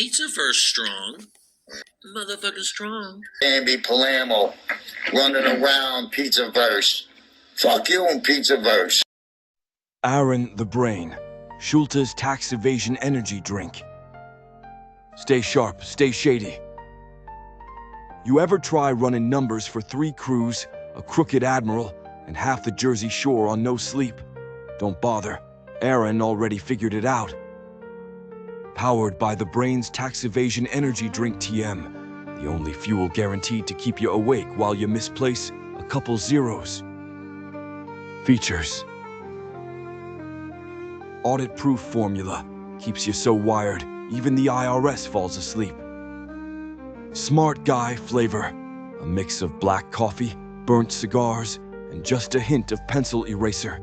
Pizzaverse strong. Motherfucking strong. Bambi Palermo running around Pizzaverse. Fuck you and Pizzaverse. Aaron the Brain, Schulte's tax evasion energy drink. Stay sharp, stay shady. You ever try running numbers for 3 crews, a crooked admiral, and half the Jersey Shore on no sleep? Don't bother. Aaron already figured it out. Powered by the Brain's tax evasion energy drink TM, the only fuel guaranteed to keep you awake while you misplace a couple zeros. Features: audit-proof formula, keeps you so wired, even the IRS falls asleep. Smart guy flavor, a mix of black coffee, burnt cigars, and just a hint of pencil eraser.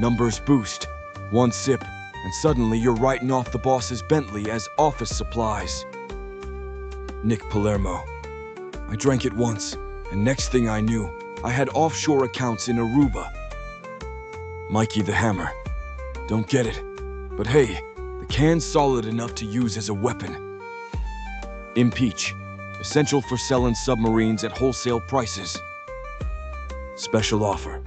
Numbers boost, 1 sip, and suddenly you're writing off the boss's Bentley as office supplies. Nick Palermo. I drank it once, and next thing I knew, I had offshore accounts in Aruba. Mikey the Hammer. Don't get it, but hey, the can's solid enough to use as a weapon. Impeach. Essential for selling submarines at wholesale prices. Special offer.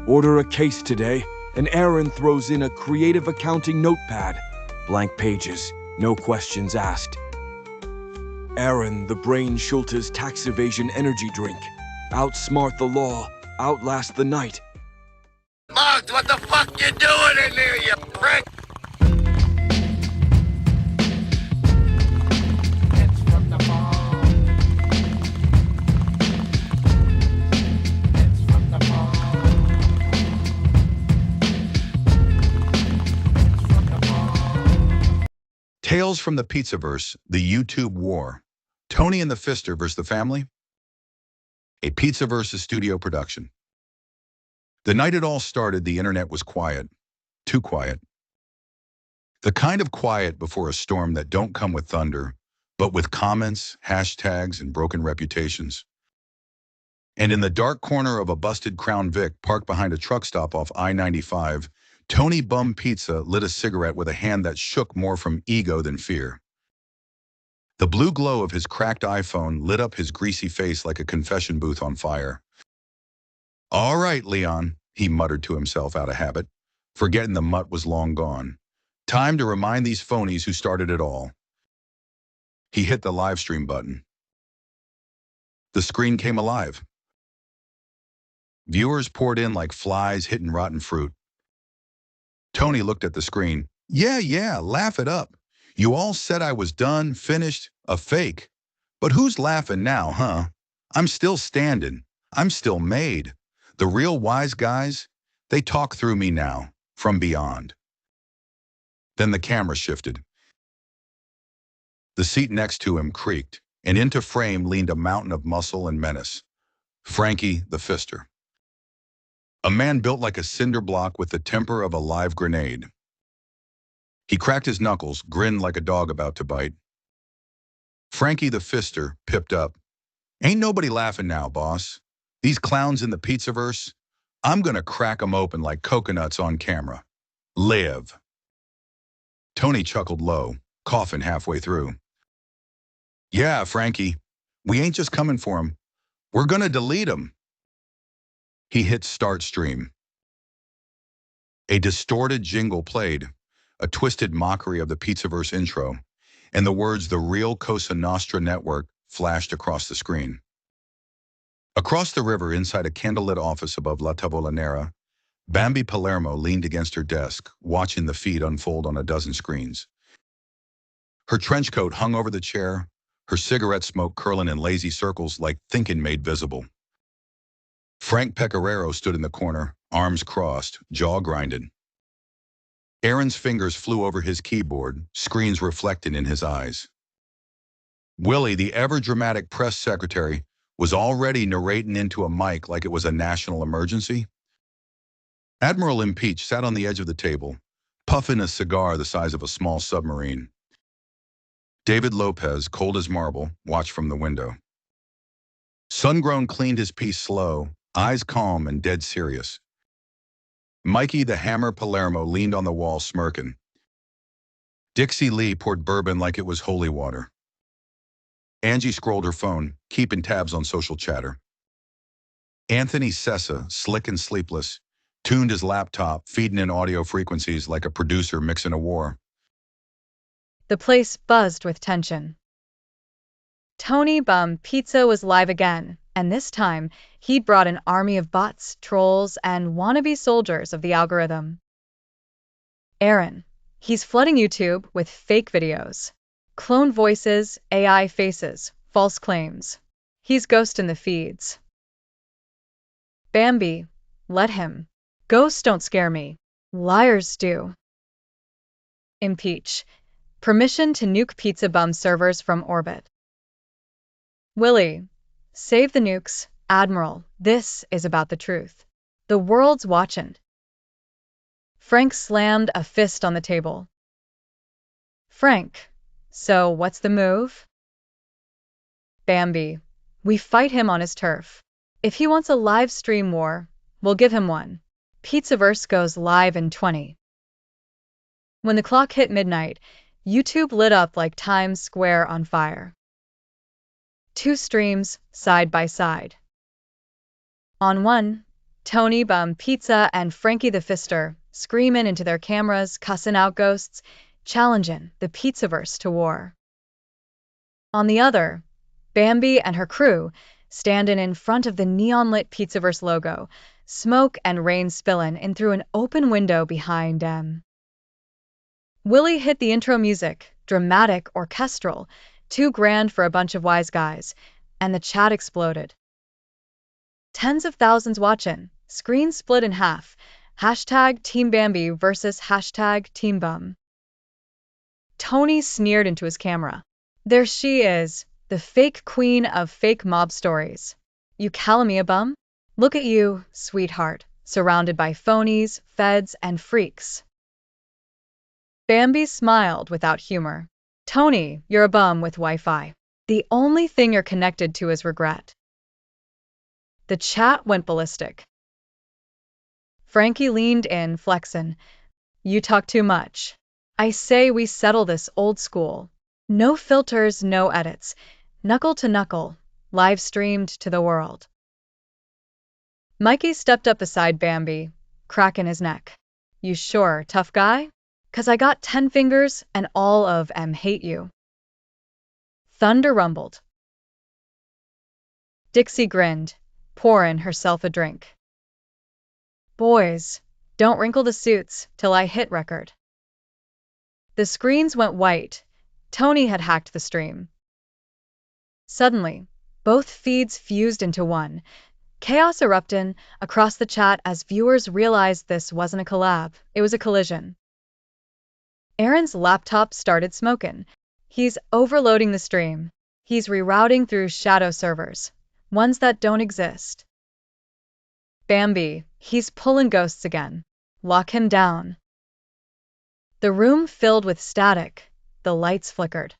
Order a case today, and Aaron throws in a creative accounting notepad. Blank pages, no questions asked. Aaron the Brain Schulte's tax evasion energy drink. Outsmart the law, outlast the night. Muggs, what the fuck you doing in there, you prick? Tales from the Pizzaverse, the YouTube War. Tony and the Fister vs. the Family. A Pizzaverse studio production. The night it all started, the internet was quiet. Too quiet. The kind of quiet before a storm that don't come with thunder, but with comments, hashtags, and broken reputations. And in the dark corner of a busted Crown Vic parked behind a truck stop off I-95, Tony Bum Pizza lit a cigarette with a hand that shook more from ego than fear. The blue glow of his cracked iPhone lit up his greasy face like a confession booth on fire. "All right, Leon," he muttered to himself out of habit, forgetting the mutt was long gone. "Time to remind these phonies who started it all." He hit the live stream button. The screen came alive. Viewers poured in like flies hitting rotten fruit. Tony looked at the screen. Yeah, laugh it up. You all said I was done, finished, a fake. But who's laughing now, huh? I'm still standing. I'm still made. The real wise guys, they talk through me now, from beyond. Then the camera shifted. The seat next to him creaked, and into frame leaned a mountain of muscle and menace. Frankie the Fister. A man built like a cinder block with the temper of a live grenade. He cracked his knuckles, grinned like a dog about to bite. Frankie the Fister pipped up. "Ain't nobody laughing now, boss. These clowns in the Pizzaverse, I'm gonna crack 'em open like coconuts on camera. Live." Tony chuckled low, coughing halfway through. "Yeah, Frankie, we ain't just coming for 'em. We're gonna delete 'em." He hit start stream. A distorted jingle played, a twisted mockery of the Pizzaverse intro, and the words "The Real Cosa Nostra Network" flashed across the screen. Across the river, inside a candlelit office above La Tavola Nera, Bambi Palermo leaned against her desk, watching the feed unfold on a dozen screens. Her trench coat hung over the chair, her cigarette smoke curling in lazy circles like thinking made visible. Frank Pecoraro stood in the corner, arms crossed, jaw grinded. Aaron's fingers flew over his keyboard, screens reflecting in his eyes. Willie, the ever-dramatic press secretary, was already narrating into a mic like it was a national emergency. Admiral Impeach sat on the edge of the table, puffing a cigar the size of a small submarine. David Lopez, cold as marble, watched from the window. Sungrown cleaned his piece slow, eyes calm and dead serious. Mikey the Hammer Palermo leaned on the wall smirking. Dixie Lee poured bourbon like it was holy water. Angie scrolled her phone, keeping tabs on social chatter. Anthony Sessa, slick and sleepless, tuned his laptop, feeding in audio frequencies like a producer mixing a war. The place buzzed with tension. Tony Bum Pizza was live again, and this time he'd brought an army of bots, trolls, and wannabe soldiers of the algorithm. Aaron, he's flooding YouTube with fake videos, clone voices, AI faces, false claims. He's ghosting the feeds. Bambi, let him. Ghosts don't scare me. Liars do. Impeach. Permission to nuke Pizza Bum servers from orbit. Willie, save the nukes. Admiral, this is about the truth. The world's watching. Frank slammed a fist on the table. Frank, so what's the move? Bambi, we fight him on his turf. If he wants a live stream war, we'll give him one. Pizzaverse goes live in 20. When the clock hit midnight, YouTube lit up like Times Square on fire. 2 streams, side by side. On one, Tony Bum Pizza and Frankie the Fister screaming into their cameras, cussing out ghosts, challenging the Pizzaverse to war. On the other, Bambi and her crew standing in front of the neon-lit Pizzaverse logo, smoke and rain spilling in through an open window behind them. Willie hit the intro music, dramatic, orchestral, too grand for a bunch of wise guys, and the chat exploded. Tens of thousands watching, screen split in half, hashtag Team Bambi versus hashtag Team Bum. Tony sneered into his camera. There she is, the fake queen of fake mob stories. You calling me a bum? Look at you, sweetheart, surrounded by phonies, feds, and freaks. Bambi smiled without humor. Tony, you're a bum with Wi-Fi. The only thing you're connected to is regret. The chat went ballistic. Frankie leaned in, flexing. You talk too much. I say we settle this old school. No filters, no edits. Knuckle to knuckle, live streamed to the world. Mikey stepped up beside Bambi, cracking his neck. You sure, tough guy? 'Cause I got 10 fingers and all of 'em hate you. Thunder rumbled. Dixie grinned, pouring herself a drink. Boys, don't wrinkle the suits till I hit record. The screens went white. Tony had hacked the stream. Suddenly, both feeds fused into one, chaos erupting across the chat as viewers realized this wasn't a collab, it was a collision. Aaron's laptop started smoking. He's overloading the stream. He's rerouting through shadow servers, ones that don't exist. Bambi, he's pulling ghosts again. Lock him down. The room filled with static. The lights flickered.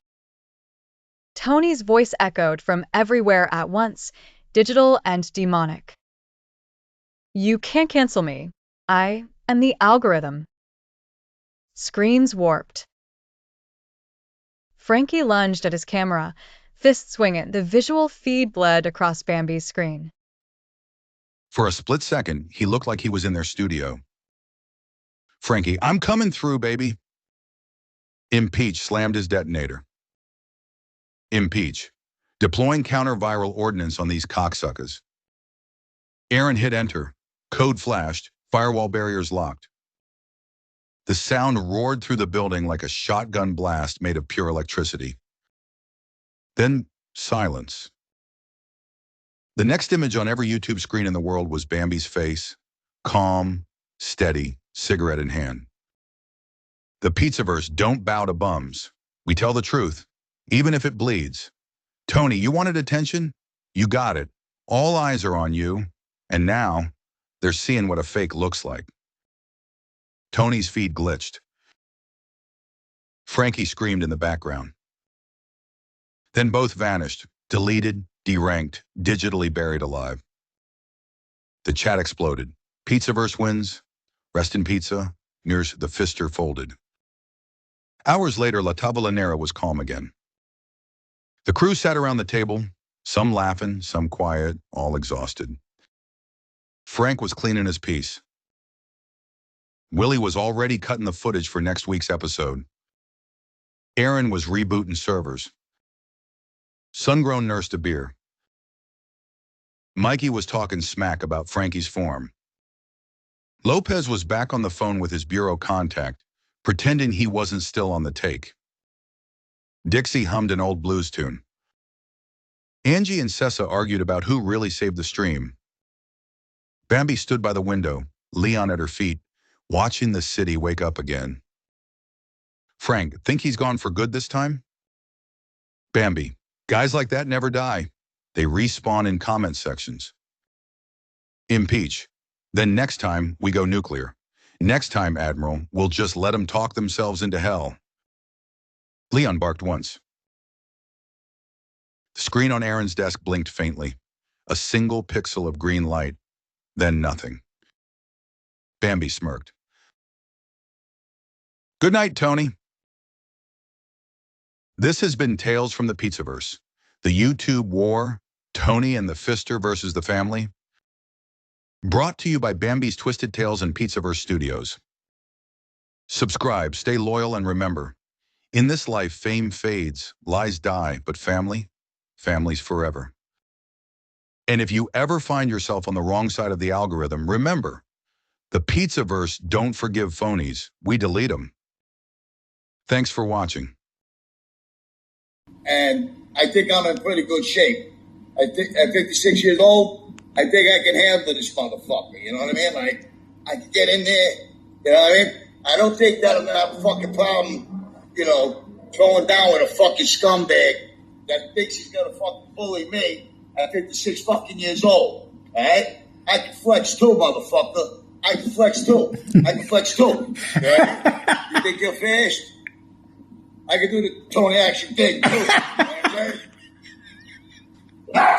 Tony's voice echoed from everywhere at once, digital and demonic. You can't cancel me. I am the algorithm. Screens warped. Frankie lunged at his camera, fist swinging. The visual feed bled across Bambi's screen. For a split second, he looked like he was in their studio. Frankie, I'm coming through, baby. Impeach slammed his detonator. Impeach. Deploying counter-viral ordnance on these cocksuckers. Aaron hit enter. Code flashed. Firewall barriers locked. The sound roared through the building like a shotgun blast made of pure electricity. Then silence. The next image on every YouTube screen in the world was Bambi's face, calm, steady, cigarette in hand. The Pizzaverse don't bow to bums. We tell the truth, even if it bleeds. Tony, you wanted attention? You got it. All eyes are on you, and now they're seeing what a fake looks like. Tony's feed glitched. Frankie screamed in the background. Then both vanished, deleted, deranked, digitally buried alive. The chat exploded. Pizzaverse wins. Rest in pizza. Nears the Fister folded. Hours later, La Tavolinera was calm again. The crew sat around the table, some laughing, some quiet, all exhausted. Frank was cleaning his piece. Willie was already cutting the footage for next week's episode. Aaron was rebooting servers. Sungrown nursed a beer. Mikey was talking smack about Frankie's form. Lopez was back on the phone with his bureau contact, pretending he wasn't still on the take. Dixie hummed an old blues tune. Angie and Sessa argued about who really saved the stream. Bambi stood by the window, Leon at her feet, watching the city wake up again. Frank, think he's gone for good this time? Bambi, guys like that never die. They respawn in comment sections. Impeach. Then next time, we go nuclear. Next time, Admiral, we'll just let them talk themselves into hell. Leon barked once. The screen on Aaron's desk blinked faintly. A single pixel of green light. Then nothing. Bambi smirked. Good night, Tony. This has been Tales from the Pizzaverse. The YouTube war, Tony and the Fister versus the family. Brought to you by Bambi's Twisted Tales and Pizzaverse Studios. Subscribe, stay loyal, and remember, in this life fame fades, lies die, but family's forever. And if you ever find yourself on the wrong side of the algorithm, remember, the Pizzaverse don't forgive phonies, we delete them. Thanks for watching. And I think I'm in pretty good shape. I think at 56 years old, I think I can handle this motherfucker. You know what I mean? Like, I can get in there. You know what I mean? I don't think that I'm gonna have a fucking problem, you know, throwing down with a fucking scumbag that thinks he's gonna fucking bully me at 56 fucking years old. All right? I can flex too, motherfucker. I can flex too. Yeah? You think you're fast? I can do the Tony action thing too. You know what I'm saying? I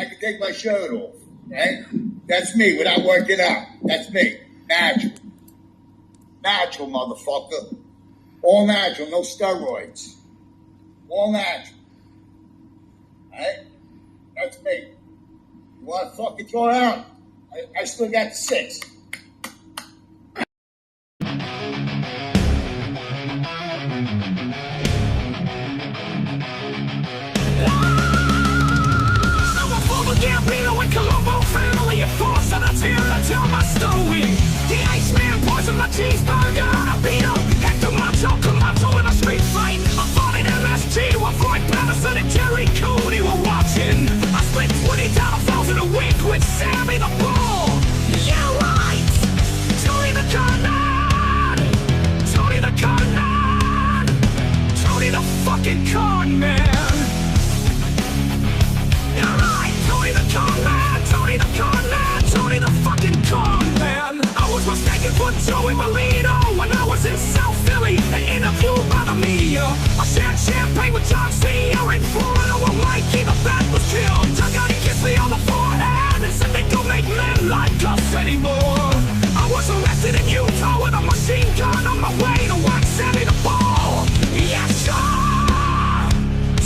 can take my shirt off. Right? That's me without working out. That's me. Natural. Natural, motherfucker. All natural, no steroids. All natural. Right? That's me. You want to fucking throw it out? I still got 6. Tell my story. The Iceman poisoned my cheeseburger and I beat him. Hector Camacho in a street fight. I fought in MSG while Floyd Patterson and Jerry Cody were watching. I split $20,000 a week with Sammy the Bull. Yeah, right. Tony the Con-Man. Tony the Con-Man. Tony the fucking Con-Man. Yeah, right. Tony the Con-Man. Tony the Con-Man. Tony the fucking Con-Man. I was mistaken for Joey Molino when I was in South Philly and interviewed by the media. I shared champagne with John Cena in Florida where Mikey the Bat was killed. He kissed me on the forehead and said they don't make men like us anymore. I was arrested in Utah with a machine gun on my way to watch Sammy the Ball. Yes, sir!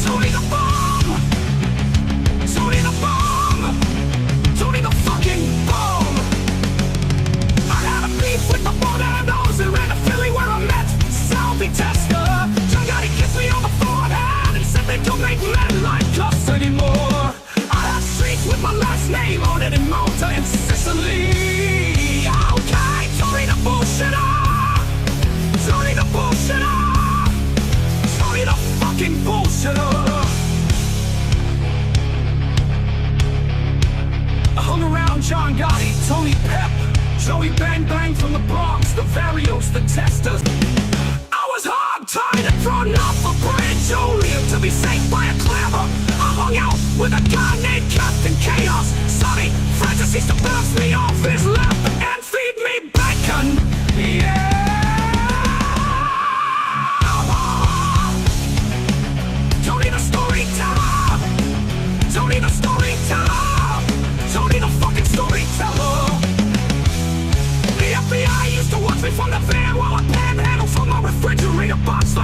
Tony the Bomb! Tony the Bomb! Tony the fucking Bomb! I had a beef with the Borderos and ran to Philly where I met Salvi Tester. He kissed me on the forehead and said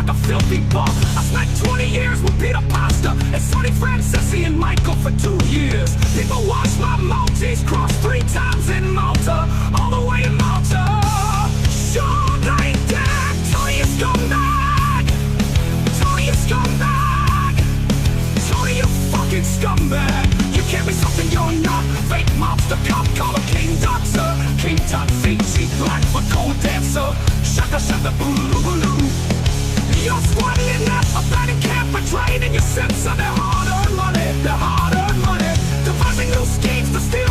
a filthy ball. I spent 20 years with Peter Pasta and Sonny Francesi and Michael for 2 years. People watch my Maltese cross 3 times in Malta, all the way in Malta. Sean ain't dead, Tony is scumbag. Tony is scumbag. Tony, you fucking scumbag. You can't be something you're not. Fake mobster, cop, collar, king, doctor. King Tut, Fiji, black, but cold dancer. Shaka, shaka, boo, boo, boo. You're squatting in that abandoned camp, betraying in your sense of their hard-earned money. Their hard-earned money. Devising new schemes to steal